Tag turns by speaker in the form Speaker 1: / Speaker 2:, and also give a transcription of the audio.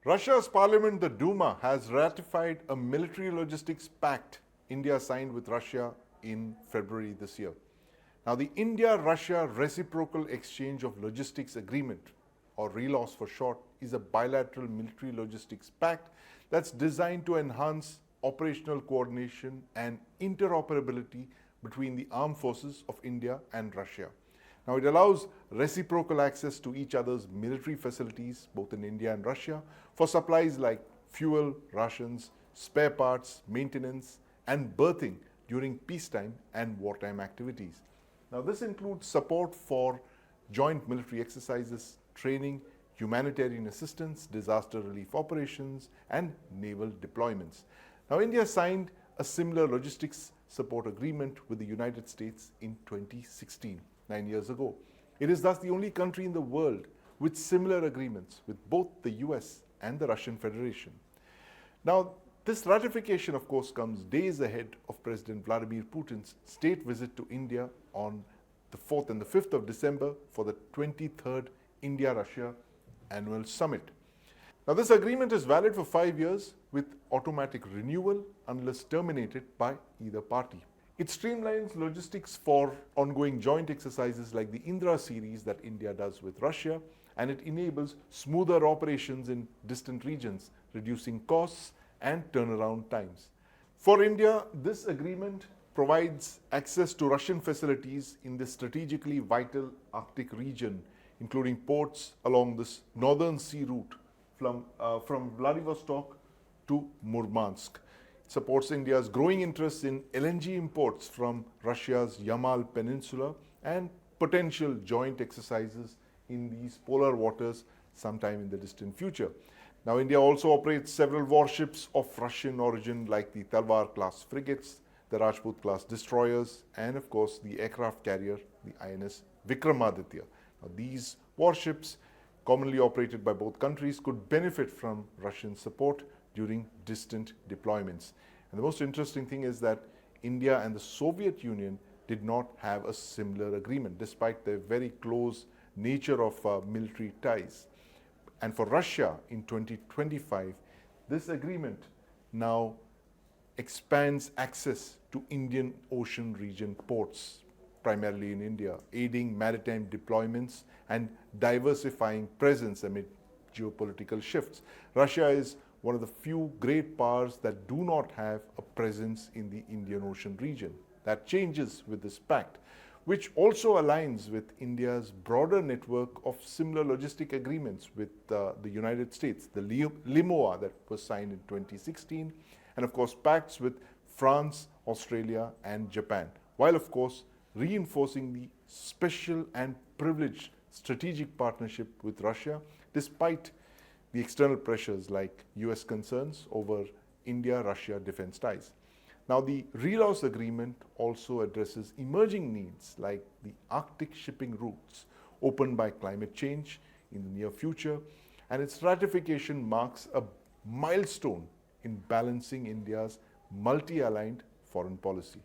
Speaker 1: Russia's parliament, the Duma, has ratified a military logistics pact India signed with Russia in February this year. Now, the India-Russia Reciprocal Exchange of Logistics Agreement, or RELOS for short, is a bilateral military logistics pact that's designed to enhance operational coordination and interoperability between the armed forces of India and Russia. Now, it allows reciprocal access to each other's military facilities, both in India and Russia, for supplies like fuel, rations, spare parts, maintenance, and berthing during peacetime and wartime activities. Now, this includes support for joint military exercises, training, humanitarian assistance, disaster relief operations, and naval deployments. Now, India signed a similar logistics support agreement with the United States in 2016. 9 years ago. It is thus the only country in the world with similar agreements with both the US and the Russian Federation. Now, this ratification, of course, comes days ahead of President Vladimir Putin's state visit to India on the 4th and the 5th of December for the 23rd India-Russia Annual Summit. Now, this agreement is valid for 5 years with automatic renewal unless terminated by either party. It streamlines logistics for ongoing joint exercises like the Indra series that India does with Russia, and it enables smoother operations in distant regions, reducing costs and turnaround times. For India, this agreement provides access to Russian facilities in the strategically vital Arctic region, including ports along this northern sea route from Vladivostok to Murmansk. Supports India's growing interest in LNG imports from Russia's Yamal Peninsula and potential joint exercises in these polar waters sometime in the distant future. Now, India also operates several warships of Russian origin like the Talwar class frigates, the Rajput class destroyers, and of course the aircraft carrier, the INS Vikramaditya. Now, these warships, commonly operated by both countries, could benefit from Russian support during distant deployments. And the most interesting thing is that India and the Soviet Union did not have a similar agreement, despite their very close nature of military ties. And for Russia in 2025, this agreement now expands access to Indian Ocean region ports, primarily in India, aiding maritime deployments and diversifying presence amid geopolitical shifts. Russia is one of the few great powers that do not have a presence in the Indian Ocean region. That changes with this pact, which also aligns with India's broader network of similar logistic agreements with the United States, the LIMOA that was signed in 2016, and of course pacts with France, Australia, and Japan, while of course reinforcing the special and privileged strategic partnership with Russia, despite the external pressures like US concerns over India-Russia defense ties. Now, the RELOS agreement also addresses emerging needs like the Arctic shipping routes opened by climate change in the near future, and its ratification marks a milestone in balancing India's multi-aligned foreign policy.